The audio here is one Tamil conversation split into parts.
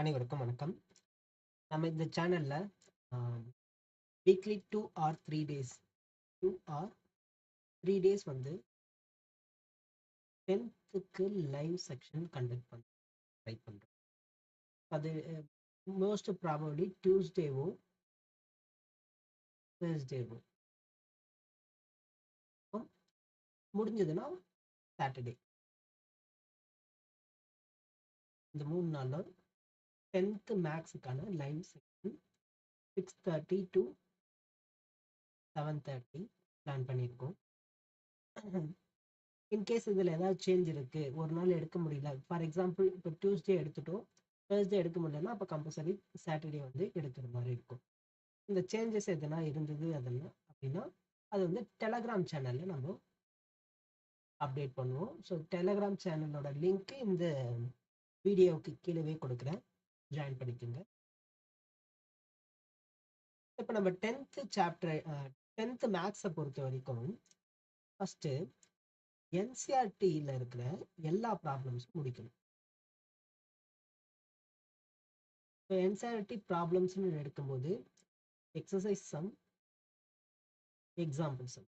அனைவருக்கும் வணக்கம். நம்ம இந்த சேனல்ல வீக்லி 2 or 3 டேஸ் வந்து 10th லைவ் செக்ஷன் கண்டக்ட் பண்ண ட்ரை பண்றோம். அது மோஸ்ட் ப்ராபபிளி டியூஸ்டேவோ தேர்ஸ்டேவோ, முடிஞ்சதுன்னா சாட்டர்டே. இந்த 3 நாளும் 10th மேக்ஸுக்கான லைவ் செக்ஷன் 6:30 to 7:30 பிளான் பண்ணியிருக்கோம். இன்கேஸ் இதில் ஏதாவது சேஞ்ச் இருக்குது, ஒரு நாள் எடுக்க முடியல, ஃபார் எக்ஸாம்பிள் இப்போ டியூஸ்டே எடுத்துட்டோம், தேர்ஸ்டே எடுக்க முடியலன்னா அப்போ கம்பல்சரி சாட்டர்டே வந்து எடுக்கிற மாதிரி இருக்கும். இந்த சேஞ்சஸ் எதுனா இருந்தது அதெல்லாம் அப்படின்னா அது வந்து டெலகிராம் சேனலில் நம்ம அப்டேட் பண்ணுவோம். ஸோ டெலகிராம் சேனலோட லிங்க் இந்த வீடியோவுக்கு கீழே கொடுக்குறேன், ஜாயின் பண்ணிக்கோங்க. இப்போ நம்ம 10th மேக்ஸை பொறுத்த வரைக்கும் ஃபஸ்ட்டு என்சிஆர்டியில் இருக்கிற எல்லா ப்ராப்ளம்ஸும் முடிக்கணும். இப்போ என்சிஆர்டி ப்ராப்ளம்ஸ்னு எடுக்கும்போது எக்ஸசைஸ் சம், எக்ஸாம்பிள் சம்,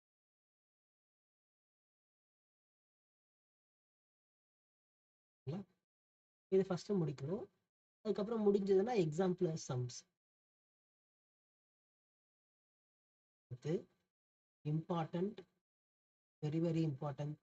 இது ஃபஸ்ட்டு முடிக்கணும். அதுக்கப்புறம் முடிஞ்சதுன்னா எக்ஸாம்பிள் சம்ஸ், அடுத்து important, very very important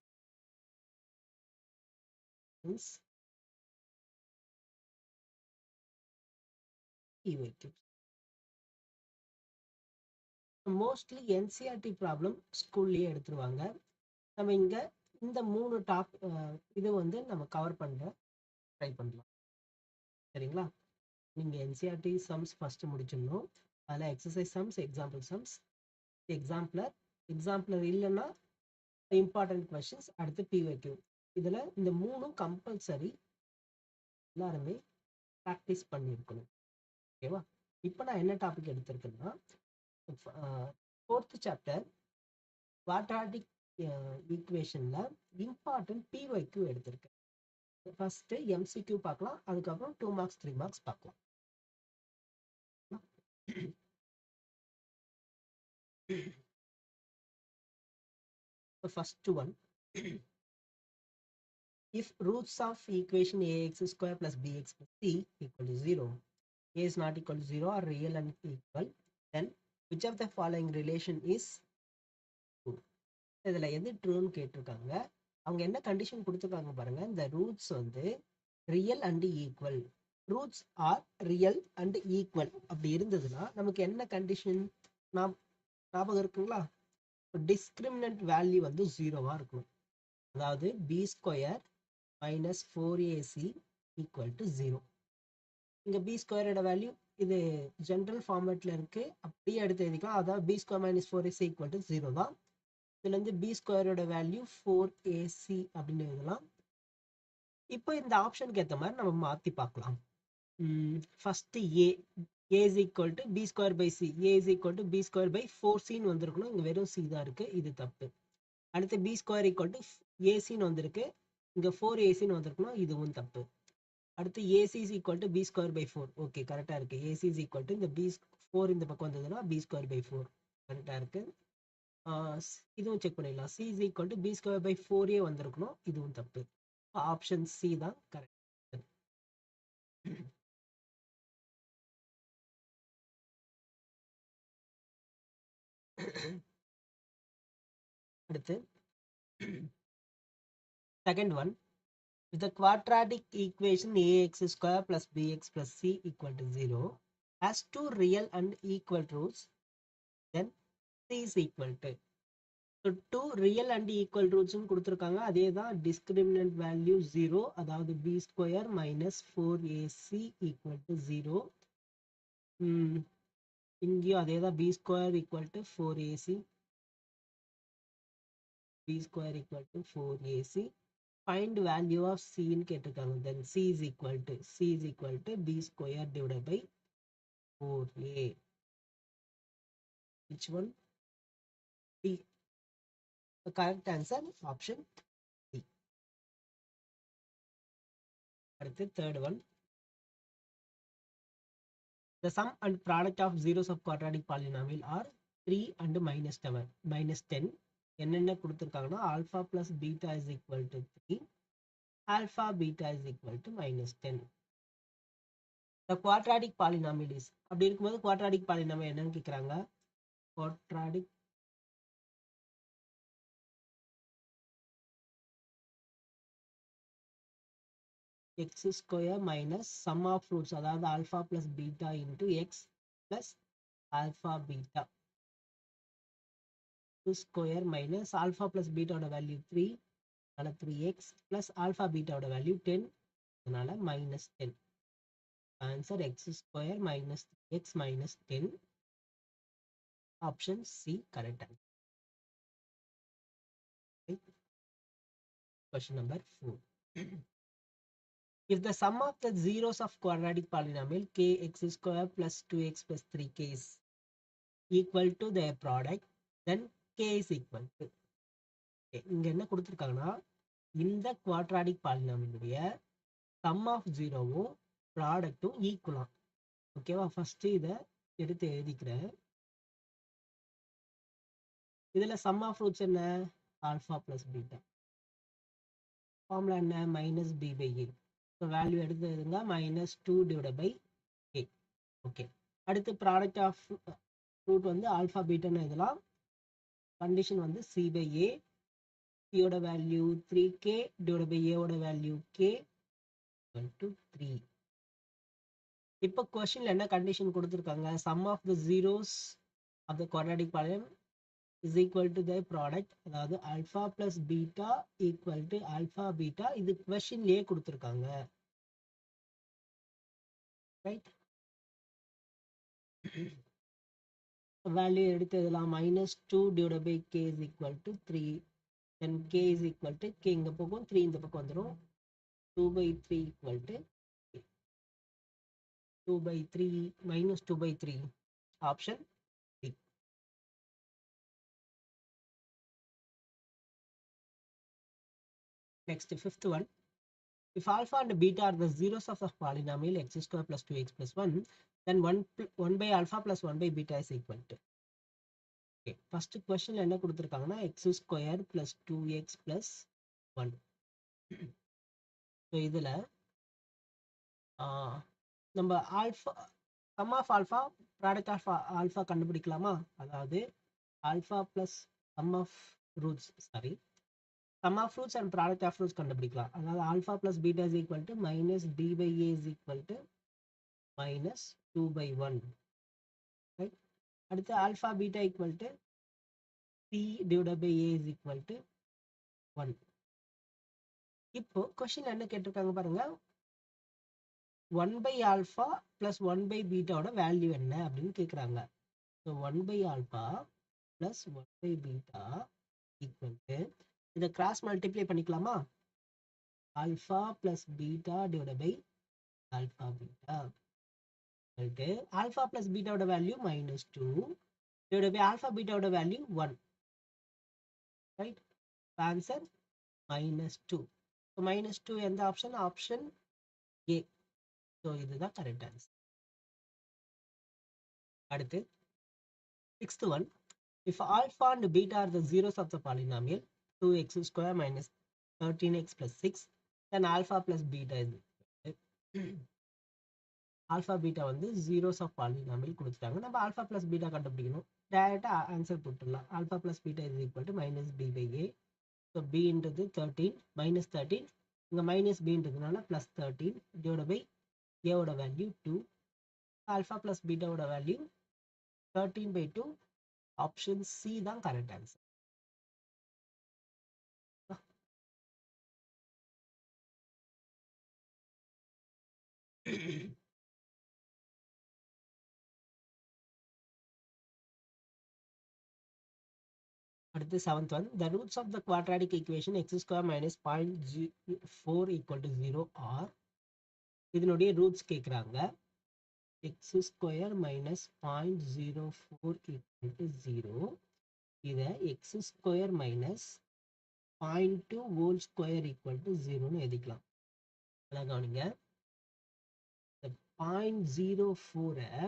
mostly NCERT problem ஸ்கூல்லேயே எடுத்துருவாங்க. நம்ம இங்கே இந்த 3 இது வந்து நம்ம கவர் பண்ண ட்ரை பண்ணலாம். சரிங்களா? நீங்கள் என்சிஆர்டி சம்ஸ் ஃபஸ்ட்டு முடிச்சிடணும். அதில் எக்ஸசைஸ் சம்ஸ், எக்ஸாம்பிள் சம்ஸ், எக்ஸாம்பிளர் இல்லைன்னா இம்பார்ட்டன்ட் கொஸ்டின்ஸ், அடுத்து பிவைக்யூ. இதில் இந்த 3ம் கம்பல்சரி எல்லாருமே ப்ராக்டிஸ் பண்ணியிருக்கணும். ஓகேவா? இப்போ நான் என்ன டாபிக் எடுத்திருக்கேன்னா 4th சாப்டர் குவாட்ராட்டிக் ஈக்குவேஷனில் இம்பார்ட்டன்ட் பிவைக்யூ எடுத்திருக்கேன். ஃபஸ்ட்டு எம்சிக்யூ பார்க்கலாம், அதுக்கப்புறம் 2 மார்க்ஸ் 3 மார்க்ஸ் பார்க்கலாம். The first one, if roots of equation ax square plus bx plus c equal to 0, a is not equal to 0 or real and equal, then which of the following relation is true? இதில் எது ட்ரூன்னு கேட்டிருக்காங்க. அவங்க என்ன கண்டிஷன் கொடுத்துருக்காங்க பாருங்க. இந்த ரூட்ஸ் வந்து real and equal, roots are real and equal அப்படி இருந்ததுன்னா நமக்கு என்ன கண்டிஷன் ஞாபகம் இருக்குங்களா? டிஸ்கிரிமினன்ட் வேல்யூ வந்து 0வா இருக்கணும். அதாவது B square minus 4ac equal to 0. இங்கே பி ஸ்கொயரோட வேல்யூ இது ஜென்ரல் ஃபார்மேட்டில் இருக்குது, அப்படியே எடுத்து எழுதிக்கலாம். அதாவது B square minus 4ac equal to 0 தான். இதுலேருந்து பி ஸ்கொயரோட வேல்யூ 4ac அப்படின்னு எழுதலாம். இப்போ இந்த ஆப்ஷனுக்கு ஏற்ற மாதிரி நம்ம மாற்றி பார்க்கலாம். First A is equal to B square by C, A is equal to B square by 4cன்னு வந்திருக்கணும். இங்கே வெறும் சி தான் இருக்குது, இது தப்பு. அடுத்து பி ஸ்கொயர் ஈக்குவல் டு ஏசின்னு வந்திருக்கு, இங்கே 4ac வந்திருக்கணும், இதுவும் தப்பு. அடுத்து AC is equal to B square by 4, okay கரெக்டாக இருக்குது. ஏசி இஸ் ஈக்குவல் டு இந்த பி 4 இந்த பக்கம் வந்ததுன்னா பி ஸ்கொயர் பை 4 கரெக்டாக இருக்குது. இதுவும் செக் பண்ணிடலாம். C is equal to B square by 4a வந்திருக்கணும், இதுவும் தப்பு. ஆப்ஷன் சி தான் கரெக்ட். அடுத்து second one, with the quadratic equation ax square plus bx plus c equal to 0 has 2 real and equal roots, then c is equal to. So 2 real and equal roots கொடுத்துருக்காங்க. அதே தான் discriminant value 0, அதாவது b square minus 4ac equal to 0. இங்கேயும் அதே தான், b square equal to 4ac, b square equal to 4ac. Find value of c ன்னு கேட்டிருக்காங்க. Then c is equal to b square divided by 4a. Which one? D. The correct answer option D. அடுத்து third one. The sum and product of zeros of quadratic polynomial are 3 and -10. என்னென்ன கொடுத்துருக்காங்கன்னா alpha plus beta is equal to 3, alpha beta is equal to -10. The quadratic polynomial is அப்படி இருக்கும்போது quadratic polynomial என்னன்னு கேட்குறாங்க. Quadratic x square minus sum of roots, அதாவது alpha plus beta into x plus alpha beta square minus alpha plus beta ஓட வேல்யூ 3, அதனால 3x plus alpha beta ஓட வேல்யூ 10, அதனால -10. Answer x square minus 3x minus 10. Option C correct answer. Question number 4. If the sum of the zeros of quadratic polynomial kx square plus 2x plus 3k is equal to their product, then k is equal to. இங்க என்ன கொடுத்துருக்காங்கன்னா இந்த quadratic polynomial sum of zeroவும் ப்ராடக்ட்டும் ஈக்குவலாம். ஓகேவா? ஃபர்ஸ்ட் இதை எடுத்து எழுதிக்கிறேன். இதுல sum of roots என்ன? Alpha plus beta. ஃபார்முலா என்ன? Minus B by A. So value எடுத்து எழுதுங்க -2 டிவைட் பை ஏ. ஓகே. அடுத்து ப்ராடக்ட் ஆஃப் ரூட் வந்து ஆல்ஃபா பீட்டான்னு எழுதலாம். கண்டிஷன் வந்து சி பை ஏ. சியோட வேல்யூ 3k டிவைட் பை ஏவோட வேல்யூ k = 3. இப்போ கொஸ்டின்ல என்ன கண்டிஷன் கொடுத்துருக்காங்க? Sum of the zeros of the quadratic polynomial is equal to their product, அதாவது alpha plus beta equal to alpha beta. இது கொஸ்டின்லயே கொடுத்துருக்காங்க. ரைட்? வேல்யூ எடுத்து எழுதலாம். -2 divided by k is equal to 3. then k is equal to k இங்க போகும், 3 இந்த பக்கம் வந்துடும். 2/3 equal to 2/3 -2/3. Option C. Next, fifth one. If alpha and beta are the zeros of the polynomial x square plus 2x plus 1, then 1 by alpha plus 1 by beta is equal to. Okay. First question என்ன கொடுத்துருக்காங்கன்னா x square plus 2x plus 1. So இதில் நம்ம alpha sum of alpha product of alpha கண்டுபிடிக்கலாமா? அதாவது alpha plus sum of roots sum of roots and product of roots கண்டுபிடிக்கலாம். அதாவது alpha plus beta is equal to minus b by a is equal to minus 2/1. Right? அடுத்து alpha beta equal to c divided by a is equal to 1. இப்போ கொஸ்டின் என்ன கேட்டிருக்காங்க பாருங்க. 1 by alpha plus 1 by beta ஓட வேல்யூ என்ன அப்படின்னு கேட்குறாங்க. So 1 by alpha plus 1 by beta equal to, இதை கிராஸ் மல்டிப்ளை பண்ணிக்கலாமா? Alpha plus beta divide by alpha beta. Alpha plus பீட்டாவோட வேல்யூ -2 டிவைட் பை ஆல்ஃபா பீட்டாவோட வேல்யூ 1. ரைட்? ஆன்சர் -2. ஸோ -2 எந்த ஆப்ஷன்? Option A. ஸோ இதுதான் கரெக்ட் ஆன்சர். அடுத்து 6th one. If alpha and beta are the zeros of the polynomial 2x square minus 13x plus 6, then alpha plus beta is alpha beta வந்து zeros of polynomial கொடுத்துட்டாங்க. நம்ம alpha plus beta கண்டுபிடிக்கணும். டைரக்டா ஆன்சர் போட்டுடலாம். alpha plus beta is equal to minus b by a. So bன்றது 13 -13, இங்க minus bன்றதுனால plus 13 divided by a ஓட வேல்யூ 2. alpha plus beta ஓட வேல்யூ 13/2. ஆப்ஷன் சி தான் கரெக்ட் ஆன்சர். அடுத்து 7th one. The roots of the quadratic equation x square minus 0.4 equal to 0 are, இதனுடைய ரூட்ஸ் கேட்குறாங்க. x square minus 0.04 equal to 0. இதை x square minus 0.2 whole square equal to 0ன்னு எழுதிக்கலாம். நல்லா கவனிங்க. இந்த 0.04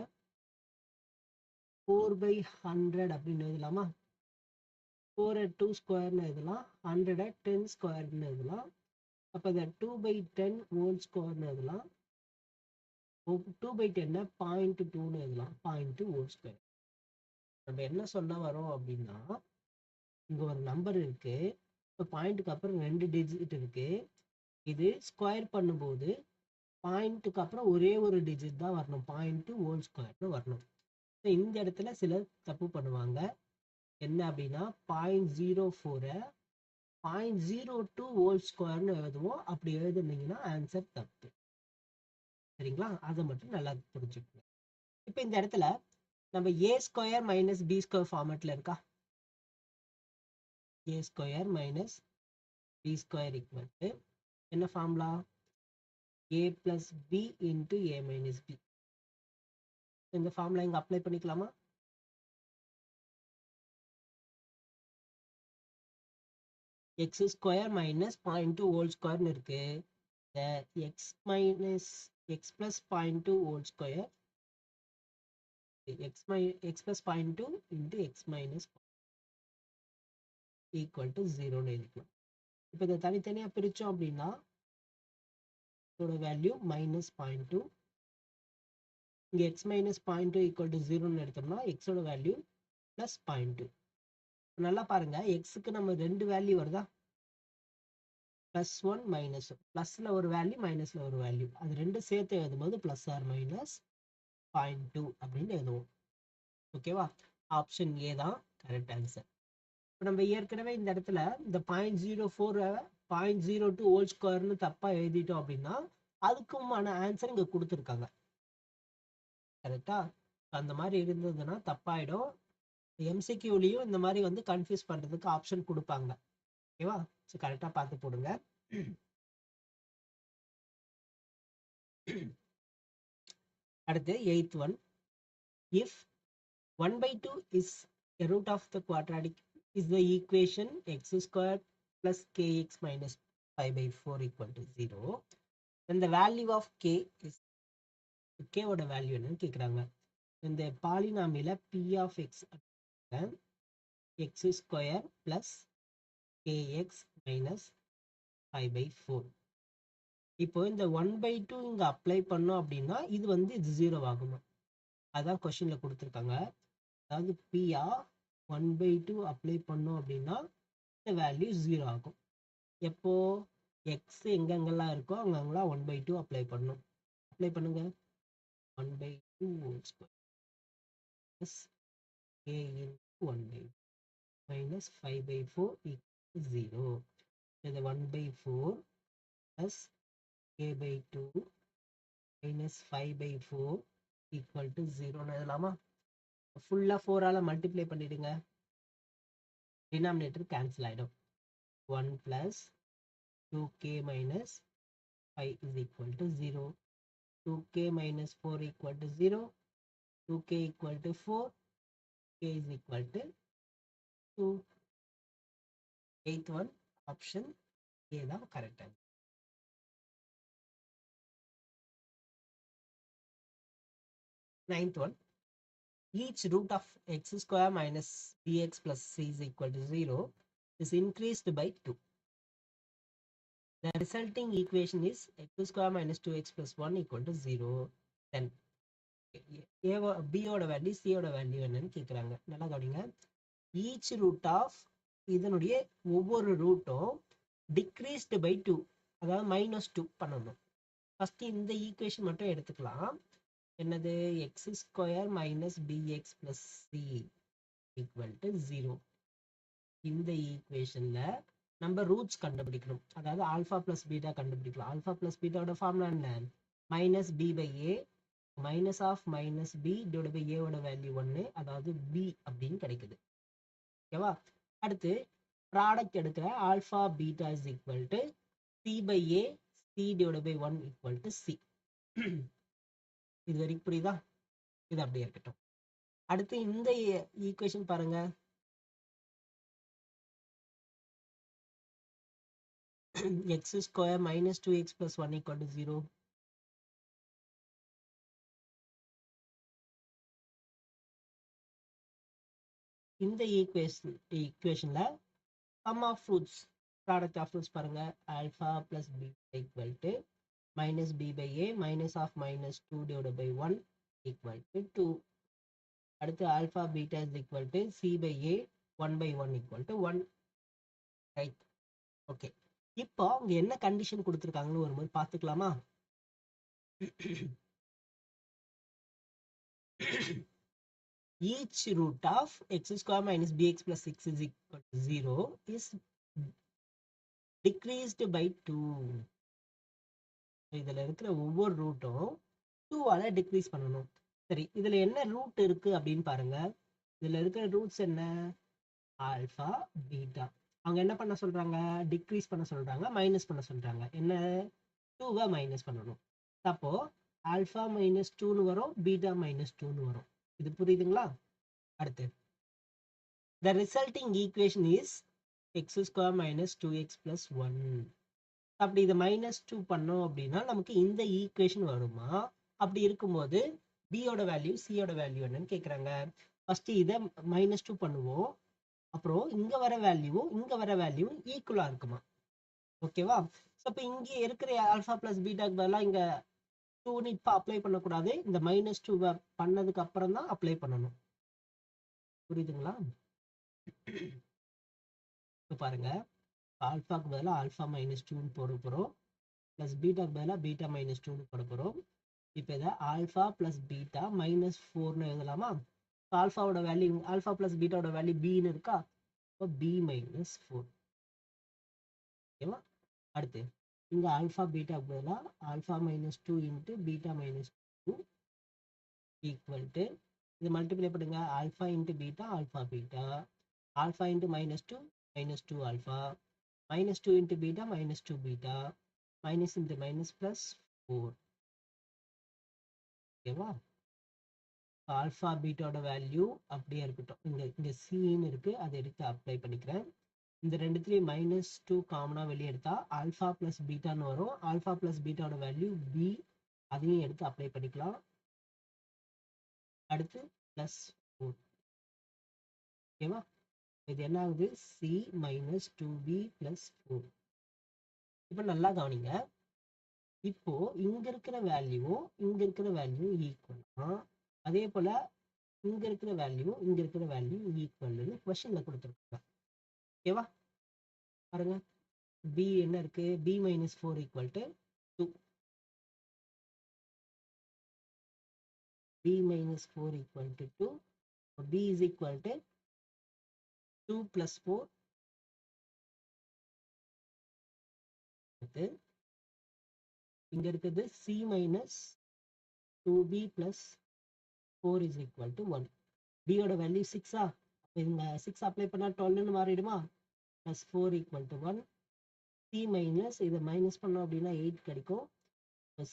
4/100 அப்படின்னு எழுதலாமா? 4 2 ஸ்கொயர்னு எழுதலாம், 100 10 ஸ்கொயர்னு எழுதலாம். அப்போ இந்த 2/10 ஹோல் ஸ்கொயர்னு எழுதலாம். 2/10 0.2ன்னு எழுதலாம், 0.2 ஹோல் ஸ்கொயர். நம்ம என்ன சொல்ல வரோம் அப்படின்னா, இங்க ஒரு நம்பர் இருக்கு, இப்போ பாயிண்ட்டுக்கு அப்புறம் 2 டிஜிட் இருக்கு. இது ஸ்கொயர் பண்ணும்போது பாயிண்ட்டுக்கு அப்புறம் ஒரே ஒரு டிஜிட் தான் வரணும், 0.2 ஹோல் ஸ்கொயர்னு வரணும். இந்த இடத்துல சிலர் தப்பு பண்ணுவாங்க. என்ன அப்படின்னா 0.04 0.02 ஹோல் ஸ்கொயர்னு எழுதுவோம். அப்படி எழுதுனீங்கன்னா ஆன்சர் தப்பு. சரிங்களா? அதை மட்டும் நல்லா புரிஞ்சுக்கணும். இப்போ இந்த இடத்துல நம்ம A square minus B square ஃபார்மேட்ல இருக்கா? A square minus B square equal to என்ன formula? A plus B into A minus B. இந்த ஃபார்முலா இங்க அப்ளை பண்ணிக்கலாமா? எக்ஸ் ஸ்கொயர் மைனஸ் 0.2 ஹோல் ஸ்கொயர்னு இருக்கு. இந்த X minus X plus 0.2 whole square x plus 0.2 into x minus equal to 0ன்னு எழுதிக்கலாம். இப்போ இதை தனித்தனியாக பிரித்தோம் அப்படின்னா இதோட வேல்யூ மைனஸ் 0.2, இங்கே x மைனஸ் 0.2 ஈக்குவல் டு 0ன்னு எடுத்தோம்னா எக்ஸோட வேல்யூ ப்ளஸ் 0.2. நல்லா பாருங்க, எக்ஸுக்கு நம்ம 2 வேல்யூ வருதா? +1 -1, ப்ளஸில் ஒரு வேல்யூ மைனஸில் ஒரு வேல்யூ, அது ரெண்டும் சேர்த்து எழுதும்போது ப்ளஸ் ஆர் மைனஸ் 0.2 அப்படின்னு எழுதுவோம். ஓகேவா? ஆப்ஷன் ஏ தான் கரெக்ட் ஆன்சர். இப்போ நம்ம ஏற்கனவே இந்த இடத்துல இந்த 0.04 0.02 ஹோல் ஸ்கொயர்னு தப்பா எழுதிட்டோம் அப்படின்னா அதுக்குமான ஆன்சர் இங்க கொடுத்துருக்காங்க. கரெக்டா? அந்த மாதிரி இருந்ததுன்னா தப்பாயிடும். எம்சிக்யூலையும் இந்த மாதிரி வந்து கன்ஃபியூஸ் பண்றதுக்கு ஆப்ஷன் கொடுப்பாங்க. ஓகேவா? ஸோ கரெக்டாக பார்த்து போடுங்க. அடுத்து 8th one. If 1/2 is a root of the quadratic is the equation x square plus kx minus 5/4 equal to 0, then the value of k is k ஓட வேல்யூ என்னன்னு கேட்குறாங்க. இந்த பாலினாமில p of x x square plus kx minus 5/4. இப்போ இந்த 1/2 இங்க அப்ளை பண்ணோம் அப்படின்னா இது வந்து இது 0 ஆகுமா? அதான் கொஸ்டின்ல கொடுத்துருக்காங்க. அதாவது p 1/2 அப்ளை பண்ணோம் அப்படின்னா இந்த வேல்யூ 0 ஆகும். எப்போ எக்ஸ் எங்கெங்கெல்லாம் இருக்கோ அங்கெங்கெல்லாம் 1/2 அப்ளை பண்ணும். அப்ளை பண்ணுங்க. 1/2 whole square plus k into 1/2 minus 5/4 equal 0. இது 1/4 plus k/2 minus 5/4 equal to 0ன்னு எழுதலாமா? ஃபுல்லாக 4ஆல் மல்டிப்ளை பண்ணிடுங்க. டினாமினேட்டர் கேன்சல் ஆகிடும். 1 plus 2k minus 5 is equal to 0. 2k minus 4 equal to 0. 2k equal to 4. K is equal to 2. 8th one, option A தான் correct answer. 9th one. Each root of x square minus bx plus c is equal to 0 is increased by 2. The resulting equation is x square minus 2x plus 1 equal to 0. Then b ஓட வேல்யூ c ஓட வேல்யூ என்னன்னு கேட்குறாங்க. நல்லா கவனிங்க. ஈச் ரூட் ஆஃப் இதனுடைய ஒவ்வொரு ரூட்டும் டிக்ரீஸ்டு பை 2, அதாவது -2 பண்ணணும். ஃபர்ஸ்ட் இந்த ஈக்குவேஷன் மட்டும் எடுத்துக்கலாம். என்னது? X square minus B X plus C equal to 0. இந்த ஈக்குவேஷன்ல நம்ம ரூட்ஸ் கண்டுபிடிக்கணும். அதாவது ஆல்ஃபா பிளஸ் பீட்டா கண்டுபிடிக்கலாம். ஆல்ஃபா பிளஸ் பீட்டாவோட ஃபார்முலா என்ன? Minus B by A minus of minus B divide by ஏவோட வேல்யூ 1, அதாவது பி அப்படின்னு கிடைக்குது. ஓகேவா? அடுத்து ப்ராடக்ட் எடுக்கிற alpha beta is equal to C by A C divide by 1 equal to C. இது வரைக்கும் புரியுதா? இது அப்படியே இருக்கட்டும். அடுத்து இந்த ஈக்குவேஷன் பாருங்க. x square minus 2x plus 1 equal to 0. இந்த equationல sum of fruits, product of fruits பாருங்க, alpha plus beta equal to minus b by a minus of minus 2 divided by 1 equal to 2. அடுத்து alpha beta is equal to c by a 1 by 1 equal to 1. Right, okay. இப்போ அவங்க என்ன கண்டிஷன் கொடுத்துருக்காங்கன்னு வரும்போது பார்த்துக்கலாமா? Each root of x square minus bx plus 6 is equal to 0 is decreased by 2. இதுல இருக்கிற ஒவ்வொரு ரூட்டும் 2ஆல டிக்ரீஸ் பண்ணணும். சரி, இதுல என்ன ரூட் இருக்கு அப்படின்னு பாருங்க. இதுல இருக்கிற ரூட்ஸ் என்ன? Alpha beta. அவங்க என்ன பண்ண சொல்றாங்க? டிக்ரீஸ் பண்ண சொல்றாங்க, மைனஸ் பண்ண சொல்றாங்க. என்ன? 2வை மைனஸ் பண்ணணும். அப்போ ஆல்பா மைனஸ் 2ன்னு வரும், பீட்டா மைனஸ் 2ன்னு வரும். இது புரியுதுங்களா? அடுத்து the resulting equation is x square minus 2x plus 1. அப்படி இதை மைனஸ் 2 பண்ணோம் அப்படின்னா நமக்கு இந்த ஈக்குவேஷன் வருமா? அப்படி இருக்கும்போது பியோட வேல்யூ சியோட வேல்யூ என்னன்னு கேட்குறாங்க. ஃபர்ஸ்ட் இதை மைனஸ் 2 பண்ணுவோம். அப்புறம் இங்க வர வேல்யூவும் இங்க வர வேல்யூவும் ஈக்குவலா இருக்குமா? ஓகேவா? ஸோ இப்போ இங்கே இருக்கிற ஆல்ஃபா பிளஸ் பீட்டாக்கு பதிலாக இங்க 2ன்னு இப்போ அப்ளை பண்ணக்கூடாது. இந்த மைனஸ் 2 பண்ணதுக்கு அப்புறம் தான் அப்ளை பண்ணணும். புரியுதுங்களா? இப்போ பாருங்க, ஆல்ஃபாக்கு பதிலாக ஆல்ஃபா மைனஸ் 2ன்னு போட போகிறோம், ப்ளஸ் பீட்டாக்கு பதிலாக பீட்டா மைனஸ் 2ன்னு போட போகிறோம். இப்போ இதை ஆல்ஃபா ப்ளஸ் பீட்டா மைனஸ் 4ன்னு எழுதலாமா? ஆல்ஃபாவோட வேல்யூ, ஆல்ஃபா ப்ளஸ் பீட்டாவோட வேல்யூ பின்னு இருக்கா? இப்போ பி மைனஸ் 4. ஓகேவா? அடுத்து இங்கே ஆல்ஃபா பீட்டாக்கு பதிலாக alpha minus 2 into beta minus 2 equal to, இது மல்டிப்ளை பண்ணுங்க, alpha into beta alpha beta, alpha into minus 2 minus 2 alpha, minus 2 into beta minus 2 beta, minus into minus plus 4. ஓகேவா? ஆல்ஃபா பீட்டாவோட வேல்யூ அப்படியே இருக்கட்டும். இங்க சின்னு இருக்கு, அதை எடுத்து அப்ளை பண்ணிக்கிறேன். இந்த ரெண்டுத்துலேயும் மைனஸ் 2 காமனாக வெளியே எடுத்தா ஆல்ஃபா பிளஸ் பீட்டான்னு வரும். ஆல்ஃபா பிளஸ் பீட்டாவோட வேல்யூ பி, அதையும் எடுத்து அப்ளை பண்ணிக்கலாம். அடுத்து பிளஸ் 4. ஓகேவா? இது என்ன ஆகுது? C minus 2b plus 4. இப்போ நல்லா கவனிங்க. இப்போ இங்க இருக்கிற வேல்யூவும் இங்க இருக்கிற வேல்யூ ஈக்குவல், அதே போல இங்க இருக்கிற வேல்யூ இங்க இருக்கிற வேல்யூ ஈக்குவல்னு क्वेश्चनல கொடுத்துருக்காங்க. ஓகேவா? பாருங்க, b என்ன இருக்கு? b minus 4 equal to 2. b minus 4 equal to 2. b is equal to 2 plus 4. இங்க இருக்குது c minus 2b plus 4 is equal to 1. b ஓட வேல்யூ 6ஆ? இந்த 6 அப்ளை பண்ணா 12ன்னு மாறிடுமா? plus 4 equal to 1. c minus இதை மைனஸ் பண்ணோம் அப்படின்னா 8 கிடைக்கும்.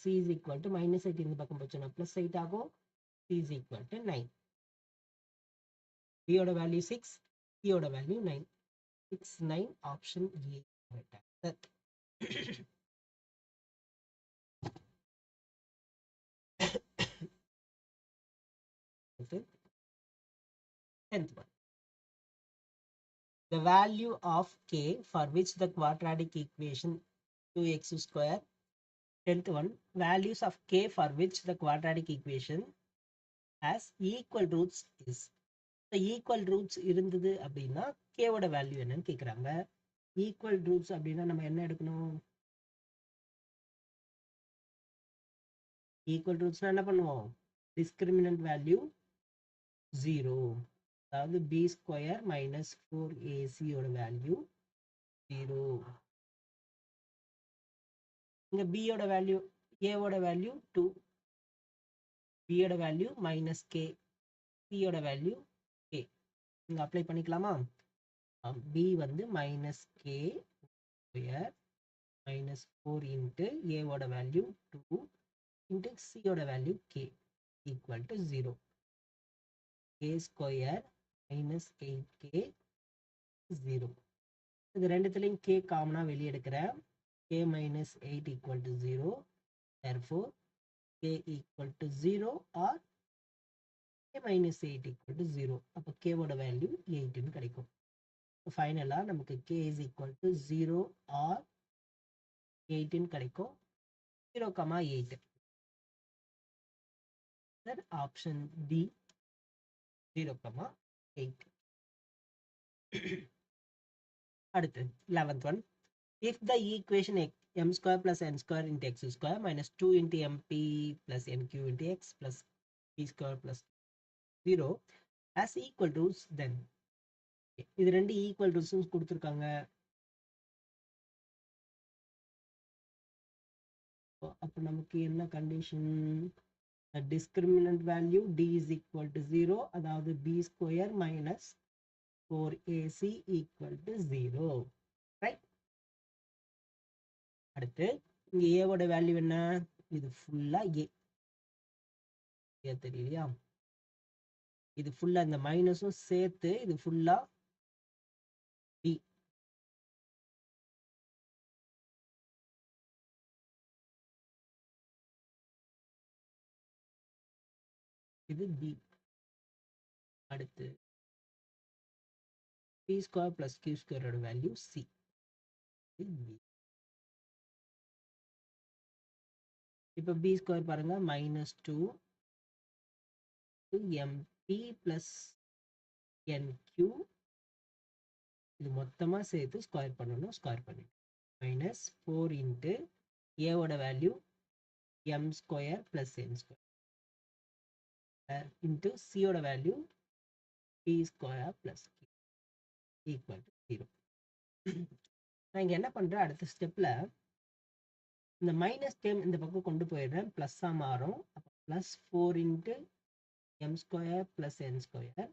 c is equal to minus 8 இந்த பக்கம் போச்சுன்னா plus 8 ஆகும். c is equal to 9. b ஓட வேல்யூ 6, c ஓட value 9. 6, 9, option A. Tenth one. The value of k for which the quadratic equation 2x square. 10th one. Values of k for which the quadratic equation has equal roots is. The equal roots இருந்தது அப்படின்னா k ஓட வேல்யூ என்னன்னு கேக்குறாங்க. equal roots அப்படின்னா நம்ம என்ன எடுக்கணும்? equal roots என்ன பண்ணுவோம்? discriminant value 0. அதாவது b square minus 4ac ஓட வேல்யூ 0. இங்க b ஓட வேல்யூ, a ஓட வேல்யூ 2, b ஓட வேல்யூ minus k, c ஓட வேல்யூ k. இங்க அப்ளை பண்ணிக்கலாமா? b வந்து minus k square minus 4 into a ஓட வேல்யூ 2 into c ஓட value k equal to 0. k square minus 8k 0. இது ரெண்டுத்துலையும் k காமனா வெளியே எடுக்கிறேன். k minus 8 equal to 0. Therefore, k equal to 0 or k minus 8 equal to 0. அப்போ k ஓட வேல்யூ 8 கிடைக்கும். ஃபைனலா நமக்கு k is equal to 0 or 8 கிடைக்கும். 0,8. Then option D 0,8. அடுத்து 11th one. If the equation m square plus n square into x square minus 2 into mp plus nq into x plus p square plus 0 as equal to then இது ரெண்டு ஈக்குவல் டு கொடுத்துருக்காங்க. அப்போ நமக்கு என்ன condition? discriminant value d is equal to 0, அதாவது b square minus 4ac equal to 0. Right. அடுத்து இங்க a ஓட வேல்யூ என்ன? இது ஃபுல்லா a தெரியலையா? இது ஃபுல்லா இந்த மைனஸும் சேர்த்து இது ஃபுல்லா b. இது b. அடுத்து p ஸ்கொயர் பிளஸ் q ஸ்கொயரோட வேல்யூ c. இப்போ b ஸ்கொயர் பாருங்க -2 mp plus nq, இது மொத்தமா சேர்த்து ஸ்கொயர் பண்ணணும். ஸ்கொயர் பண்ணி -4 இன்ட்டு a ஓட value m square plus n square into c ஓட value p square plus q equal to 0. நான் இங்க என்ன பண்றேன், அடுத்த ஸ்டெப்ல இந்த மைனஸ் டேம் இந்த பக்கம் கொண்டு போயிடுறேன், பிளஸ்ஸா மாறும். அப்போ +4 into m square plus n square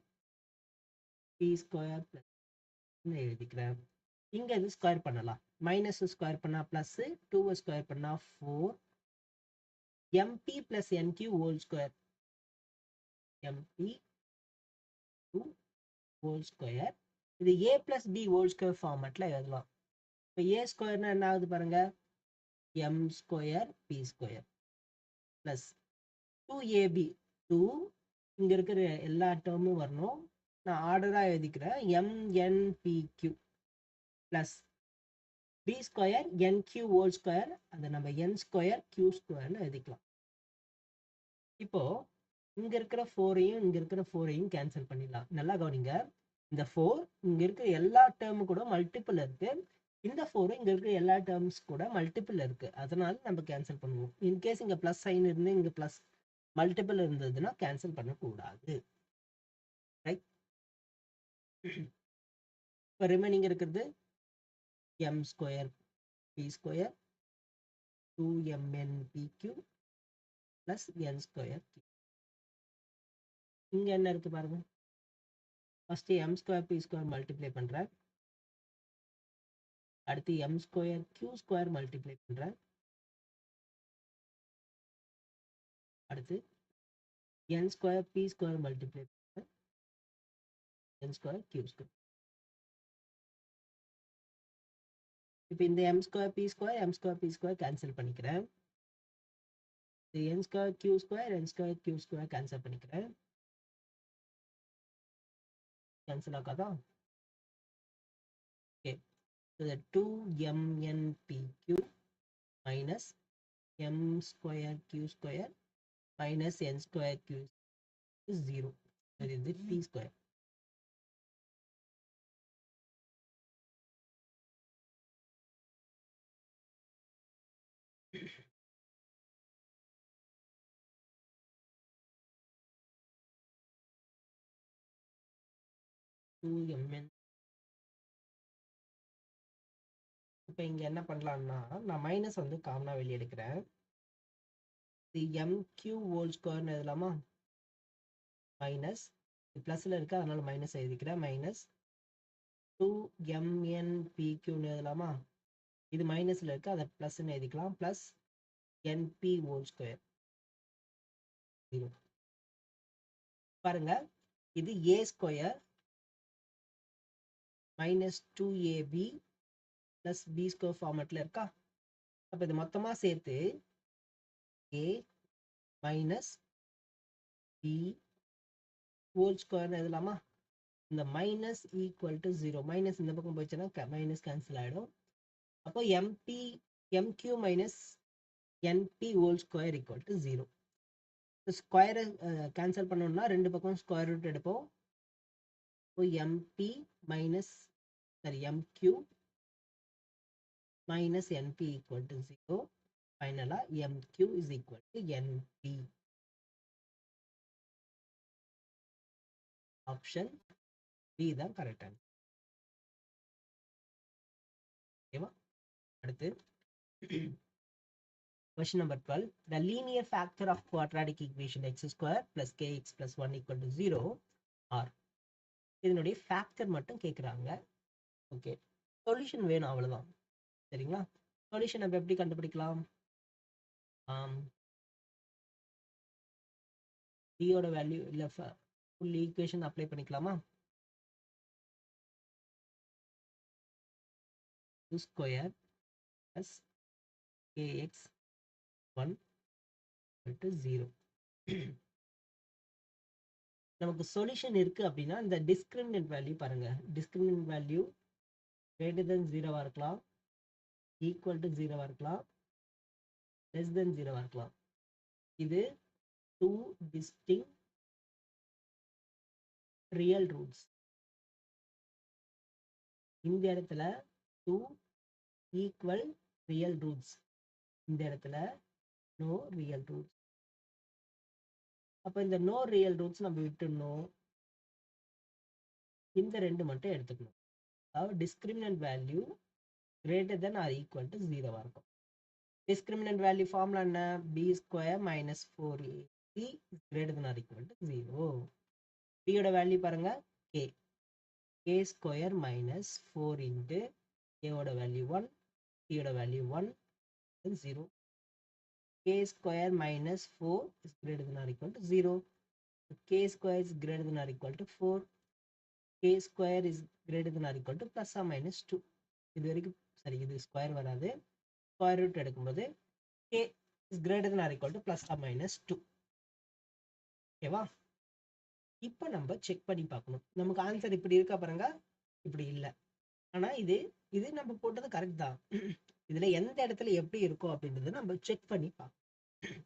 p square plus எழுதிக்கிறேன். இங்க இது ஸ்கொயர் பண்ணலாம். மைனஸ் ஸ்கொயர் பண்ணா பிளஸ், 2 ஸ்கொயர் பண்ணா 4 mp plus nq whole square, mp 2 whole square. இது a plus b whole square ஃபார்மேட்ல எழுதலாம். இப்போ a ஸ்கொயர்னா என்ன ஆகுது பாருங்க, m square p square plus 2ab, 2 இங்க இருக்கிற எல்லா டேர்மும் வரணும். நான் ஆர்டரா எழுதிக்கிறேன், mnpq plus b square nq whole square, அதை நம்ம n ஸ்கொயர் q ஸ்கொயர்னு எழுதிக்கலாம். இப்போ இங்க இருக்கிற 4ஐயும் இங்க இருக்கிற 4ஐயும் கேன்சல் பண்ணிடலாம். நல்லா கவனிங்க, இந்த 4 இங்க இருக்கிற எல்லா டேர்மு கூட மல்டிபிள் இருக்கு, இந்த 4 இங்க இருக்கிற எல்லா டேர்ம்ஸ் கூட மல்டிபிள் இருக்கு, அதனால நம்ம கேன்சல் பண்ணுவோம். இன்கேஸ் இங்க பிளஸ் சைன் இருந்து இங்க பிளஸ் மல்டிபிள் இருந்ததுன்னா கேன்சல் பண்ணக்கூடாது. ரைட். இப்போ ரிமைனிங் இருக்கிறது m square p square 2mnpq plus n square q. இங்க என்ன இருக்கு பாருங்க, first m square p square multiply பண்றேன், அடுத்து m square q square multiply பண்றேன், அடுத்து n square p square multiply பண்றேன், n ஸ்கொயர் q ஸ்கொயர். இப்போ இந்த m square p square cancel பண்ணிக்கிறேன், n square q square cancel பண்ணிக்கிறேன். கேன்சல் ஆகாதா? Okay. So the 2mnpq minus m square q square minus n square q is 0. That is the p square. இப்போ இங்க என்ன பண்ணலாம்னா, நான் மைனஸ் வந்து காமனா வெளியே எடுக்கிறேன், mq ஹோல் ஸ்கொயர்னு எழுதலாமா, மைனஸ் பிளஸ்ல இருக்கு அதனால மைனஸ் எழுதிக்கிறேன், மைனஸ் 2mnpqன்னு எழுதலாமா, இது மைனஸ்ல இருக்கு அதை பிளஸ்ன்னு எழுதிக்கலாம், பிளஸ் np ஹோல் ஸ்கொயர் 0. பாருங்க, இது a square minus 2ab plus b square ஃபார்மேட்ல இருக்கா, அப்போ இது மொத்தமாக சேர்த்து a மைனஸ் b ஹோல் ஸ்கொயர்னு எழுதலாமா? இந்த மைனஸ் ஈக்குவல் டு 0, மைனஸ் இந்த பக்கம் போயிடுச்சுன்னா மைனஸ் கேன்சல் ஆகிடும். அப்போ mq minus np whole square equal to 0. ஸ்கொயரை கேன்சல் பண்ணோம்னா ரெண்டு பக்கம் ஸ்கொயர் ரூட் எடுப்போம். இப்போ mp minus mq minus np equal to 0. Finally, mq is equal to np. Option B தான் correct answer. ஓகேவா? அடுத்து question number 12. The linear factor of quadratic equation x square plus kx plus 1 equal to 0 are. இதனுடைய factor மட்டும் கேட்குறாங்க. ஓகே, சொல்யூஷன் வேணும் அவ்வளோதான். சரிங்களா? சொல்யூஷன் நம்ம எப்படி கண்டுபிடிக்கலாம்? டியோட வேல்யூ இல்லை ஃபுல் ஈக்குவேஷன் அப்ளை பண்ணிக்கலாமா? Square plus kx 1 = 0. நமக்கு சொல்யூஷன் இருக்கு அப்படின்னா இந்த டிஸ்கிரிமினன்ட் வேல்யூ பாருங்க. டிஸ்கிரிமினன்ட் வேல்யூ greater than 0 இருக்கலாம், ஈக்குவல் டு 0 இருக்கலாம், லெஸ் தென் 0 இருக்கலாம். இது 2 distinct ரியல் ரூட்ஸ். இந்த இடத்துல 2 ஈக்குவல் ரியல் ரூட்ஸ், இந்த இடத்துல நோ ரியல் ரூட்ஸ். அப்போ இந்த நோ ரியல் ரூட்ஸ் நம்ம விட்டுடணும், இந்த ரெண்டு மட்டும் எடுத்துக்கணும். அதாவது discriminant value greater than or equal to 0 இருக்கும். டிஸ்கிரிமினன்ட் வேல்யூ ஃபார்முலா என்ன? b square minus 4ac is greater than or equal to 0. b யோட வேல்யூ பாருங்க k, k square minus 4 into a யோட வேல்யூ 1, c யோட value 1, 0. k square minus 4 is greater than or equal to 0. k square is greater than or equal to 4. k square is greater than or equal to plus or minus 2. இது வரைக்கும் சரி, இது ஸ்கொயர் வராது. ஸ்கொயர் ரூட் எடுக்கும்போது k is greater than or equal to plus or minus 2. ஓகேவா? இப்போ நம்ம செக் பண்ணி பார்க்கணும். நமக்கு ஆன்சர் இப்படி இருக்கா பாருங்க, இப்படி இல்லை. ஆனால் இது நம்ம போட்டது கரெக்ட் தான். இதுல எந்த இடத்துல எப்படி இருக்கும் அப்படின்றது நம்ம செக் பண்ணி பார்க்கணும்.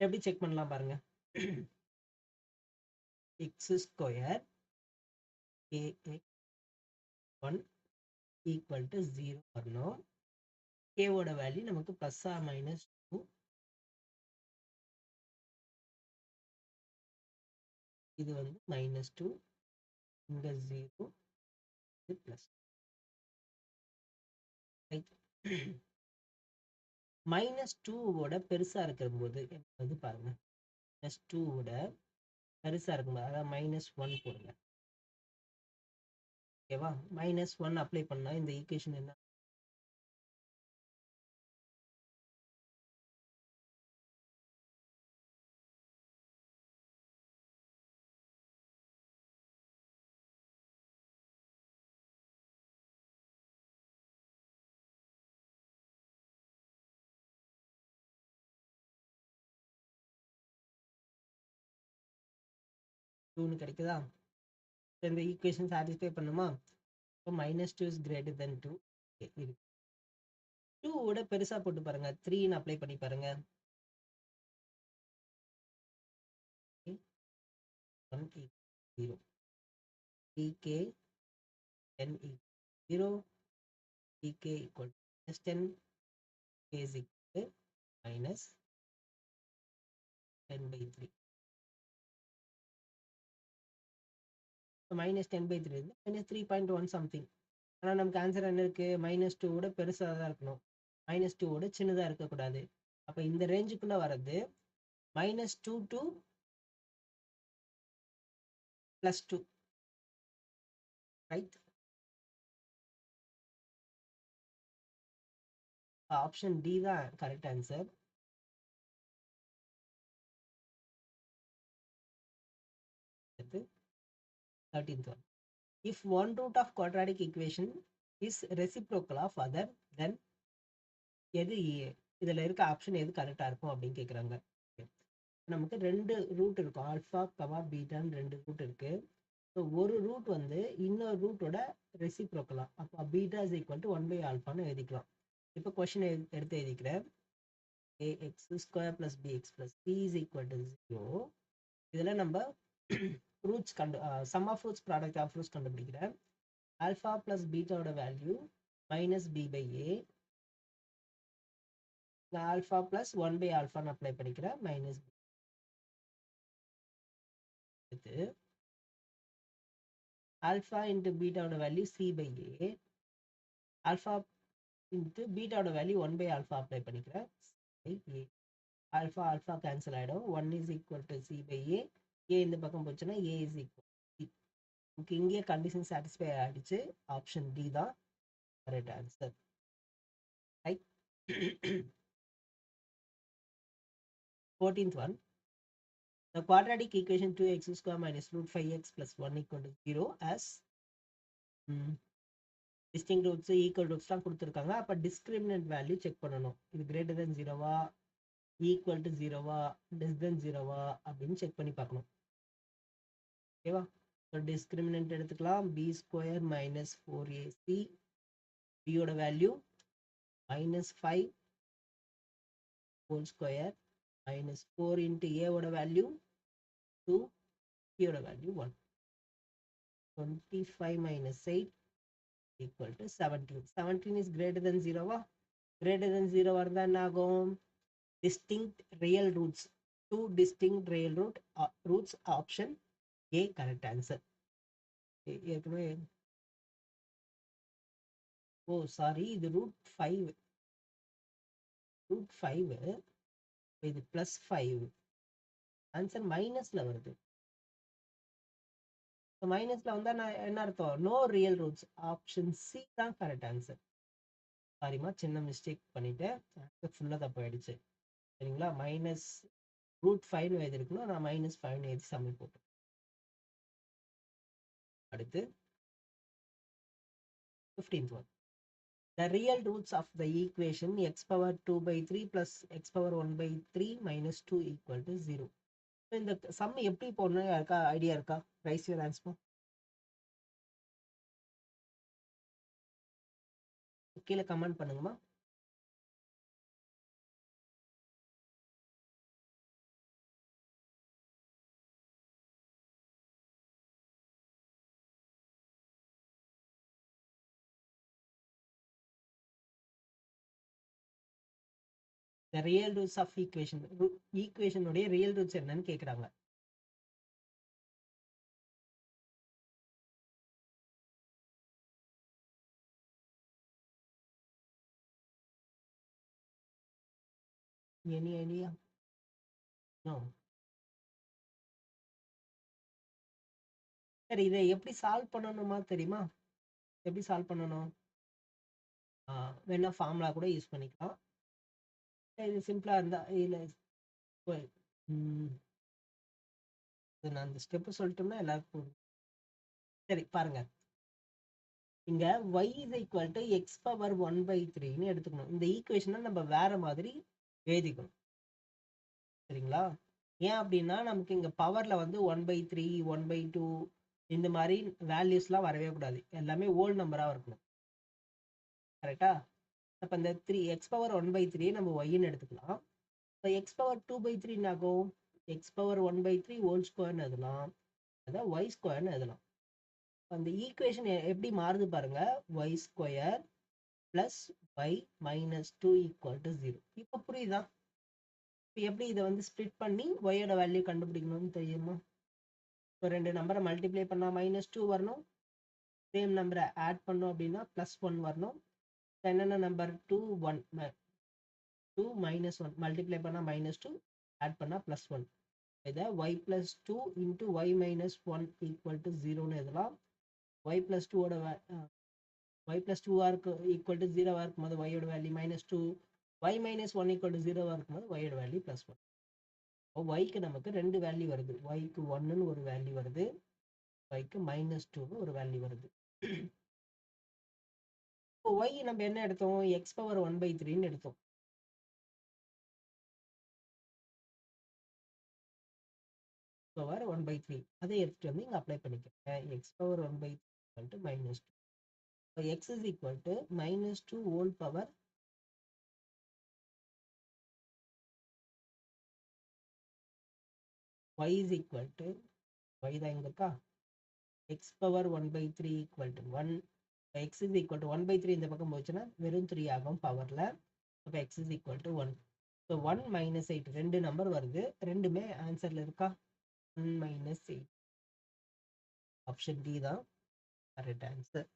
எப்படி செக் பண்ணலாம் பாருங்க. X square kx 1 equal to 0 வரணும். கேவோட வேல்யூ நமக்கு பிளஸ் ஆர் மைனஸ் 2. இது வந்து மைனஸ் 2, இங்க 0, இது பிளஸ். மைனஸ் 2வோட பெருசா இருக்கிற போது வந்து பாருங்க, மைனஸ் 2வோட பெருசா இருக்கும்போது அதாவது மைனஸ் 1 போடுங்க. ஓகேவா? மைனஸ் 1 அப்ளை பண்ணா இந்த ஈக்குவேஷன் என்ன? டூன்னு கிடைக்குதா? இந்த ஈக்குவேஷன் சாட்டிஸ்ஃபை பண்ணுமா? இப்போ மைனஸ் 2 இஸ் கிரேட்டர் தென் 2 இருக்கு. 2வோட பெருசா போட்டு பாருங்க, 3ன்னு அப்ளை பண்ணி பாருங்க. 1 0, pk 10 0, pk equal to minus 10, k is equal to minus 10/3. minus 10/3 இருந்து minus 3.1 சம்திங். ஆனால் நமக்கு ஆன்சர் என்ன இருக்கு? மைனஸ் 2வோட பெருசாக தான் இருக்கணும், மைனஸ் 2வோட சின்னதாக இருக்கக்கூடாது. அப்போ இந்த ரேஞ்சுக்குள்ள வர்றது minus 2 to plus 2, right? Option D தான் கரெக்ட் ஆன்சர். அடுத்து 13th one. If one root of quadratic equation is reciprocal of other, then எது இதில் இருக்க ஆப்ஷன் எது கரெக்டாக இருக்கும் அப்படின்னு கேட்குறாங்க. நமக்கு 2 ரூட் இருக்கும். ஆல்ஃபா, கமா, பீட்டான்னு 2 ரூட் இருக்கு. ஸோ ஒரு ரூட் வந்து இன்னொரு ரூட்டோட ரெசிப்ரோக்கலா. அப்போ பீட்டா இஸ் ஈக்குவல் டு 1/ஆல்ஃபான்னு எழுதிக்கலாம். இப்போ கொஸ்டின் எடுத்து எழுதிக்கிறேன். ax square plus bx plus c is equal to 0. இதில் நம்ம roots sum of roots product of roots கண்டுபிடிக்கிறேன். ஆல்ஃபா ப்ளஸ் பீட்டாவோட value minus b/a. Alpha plus 1/ஆல்ஃபான்னு அப்ளை பண்ணிக்கிறேன். மைனஸ் எடுத்து ஆல்ஃபா இன்ட்டு பீட்டாவோட வேல்யூ c/a. ஆல்ஃபா இன்ட்டு பீட்டாவோட வேல்யூ 1/ஆல்ஃபா அப்ளை பண்ணிக்கிறேன். a. ஆல்ஃபா ஆல்ஃபா கேன்சல் ஆகிடும். 1 is equal to c/a. a இந்த பக்கம் போச்சுன்னா a is equal c. Okay, இங்கேயே கண்டிஷன் சாட்டிஸ்ஃபை ஆகிடுச்சு. ஆப்ஷன் டி தான் correct answer. Right. 14th one. The quadratic equation 2x square minus root 5x plus 1 equal to 0 as distinct roots, equal roots தான் கொடுத்துருக்காங்க. அப்போ discriminant value செக் பண்ணணும். இது greater than 0வா, equal to 0வா, less than 0வா அப்படின்னு செக் பண்ணி பார்க்கணும். ஓகேவா? ஸோ டிஸ்கிரிமினன்ட் எடுத்துக்கலாம். b square minus 4ac. b ஓட value minus 5 whole square minus 4 into a ஓட வேல்யூ 2, c ஓட value 1. 25 minus 8 equal to 17. 17 is greater than 0வா? greater than 0 இருந்தால் என்ன ஆகும்? distinct real roots. 2 distinct real roots. Option A correct answer. ஏற்கனவே சாரி, இது √5. √5 இது +5. ஆன்சர் மைனஸ்ல வருது. மைனஸ்ல வந்தா நான் என்ன அர்த்தம்? No real roots. Option C தான் கரெக்ட் ஆன்சர். சாரிமா, சின்ன மிஸ்டேக் பண்ணிட்டேன். ஃபுல்லாக தப்பாயிடுச்சு. சரிங்களா? மைனஸ் √5 எழுதிருக்கணும், நான் -5 எழுதி சமி போட்டேன். அடுத்து 15th one. The real roots of the equation x power 2/3 plus x power 1/3 minus 2 equal to 0. இந்த சம் எப்படி போடணும் யாருக்கா ஐடியா இருக்கா? Raise your answer. கீழே comment பண்ணுங்கம்மா. The real roots of equation. equation உடைய real roots என்னன்னு கேக்குறாங்க. Any idea? No. சரி, இதை எப்படி சால்வ் பண்ணணுமா தெரியுமா? எப்படி சால்வ் பண்ணணும்? வேணா ஃபார்முலா கூட யூஸ் பண்ணிக்கலாம். இது சிம்பிளா இருந்தா இல்ல, நான் அந்த ஸ்டெப் சொல்லிட்டோம்னா எல்லாருக்கும். சரி பாருங்க, இங்க y is equal to x power 1/3ன்னு எடுத்துக்கணும். இந்த ஈக்குவேஷனை நம்ம வேற மாதிரி எழுதிக்கணும். சரிங்களா? ஏன் அப்படின்னா நமக்கு இங்க பவர்ல வந்து 1/3, 1/2 இந்த மாதிரி வேல்யூஸ்லாம் வரவே கூடாது. எல்லாமே ஓல்ட் நம்பரா இருக்கணும். கரெக்டா? அப்ப இந்த 3x பவர் 1/3 நம்ம yன்னு எடுத்துக்கலாம். இப்போ x பவர் 2/3 ஆகும். x பவர் 1/3 ஹோல் ஸ்கொயர்னு எழுதலாம். அதான் y ஸ்கொயர்னு எழுதலாம். அந்த ஈக்குவேஷன் எப்படி மாறுது பாருங்க. y square plus y minus 2 equal to 0. இப்போ புரியுதா? இப்போ எப்படி இதை வந்து ஸ்ப்ளிட் பண்ணி ஒய்யோட வேல்யூ கண்டுபிடிக்கணும்னு தெரியுமா? இப்போ 2 நம்பரை மல்டிப்ளை பண்ணால் -2 வரணும். சேம் நம்பரை ஆட் பண்ணோம் அப்படின்னா +1 வரணும். என்னென்ன நம்பர் 2, 1, 2 -1 மல்டிப்ளை பண்ணால் -2, ஆட் பண்ணால் +1. இதை y + 2 இன்ட்டு y - 1 ஈக்குவல் டு 0ன்னு எழுதலாம். y + 2ஓட y + 2 ஈக்குவல் டு 0 இருக்கும்போது y-ஓட வேல்யூ -2, y - 1 ஈக்குவல் டு 0 இருக்கும்போது y-ஓட வேல்யூ +1. yக்கு நமக்கு 2 வேல்யூ வருது. yக்கு 1ன்னு ஒரு வேல்யூ வருது, yக்கு -2ன்னு ஒரு வேல்யூ வருது. இப்போ y நம்ம என்ன எடுத்தோம்? x பவர் 1/3ன்னு எடுத்தோம். பவர் 1/3 அதை எடுத்துட்டு வந்து இங்க அப்ளை பண்ணிக்கிறேன். x power 1/3 -2. So x is equal to -2 whole power y is equal to y தான் இங்க இருக்கா, x power 1/3 equal to 1. x is equal to 1/3 இந்த பக்கம் போச்சுன்னா வெறும் 3 ஆகும் பவர்ல. அப்போ x is equal to 1. So 1 - 8 ரெண்டு நம்பர் வருது, ரெண்டுமே ஆன்சர்ல இருக்கா? 1 - 8. ஆப்ஷன் டி தான் கரெக்ட் ஆன்சர்.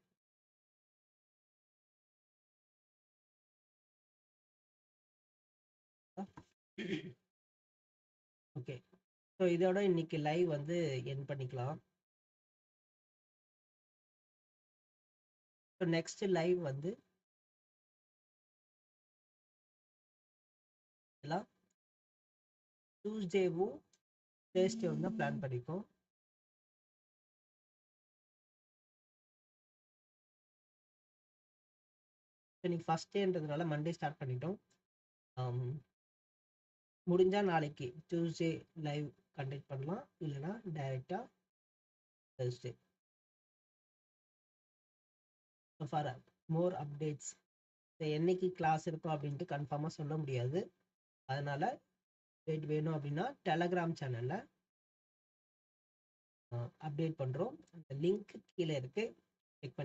ஓகே, ஸோ இதோட இன்னைக்கு லைவ் வந்து என் பண்ணிக்கலாம். ஸோ நெக்ஸ்ட் லைவ் வந்து எல்லாம் டியூஸ்டேவும் தேர்ஸ்டேவும் தான் பிளான் பண்ணிப்போம். இன்னைக்கு ஃபர்ஸ்ட் டேன்றதுனால மண்டே ஸ்டார்ட் பண்ணிட்டோம். முடிஞ்சா நாளைக்கு டியூஸ்டே லைவ் கண்டக்ட் பண்ணலாம், இல்லைன்னா டைரெக்டா தேர்ஸ்டே. ஃபார் மோர் அப்டேட்ஸ் என்னைக்கு கிளாஸ் இருக்கும் அப்படின்ட்டு கன்ஃபார்மாக சொல்ல முடியாது. அதனால அப்டேட் வேணும் அப்படின்னா டெலகிராம் சேனல்ல அப்டேட் பண்றோம். அந்த லிங்க் கீழே இருக்கு, செக் பண்ணி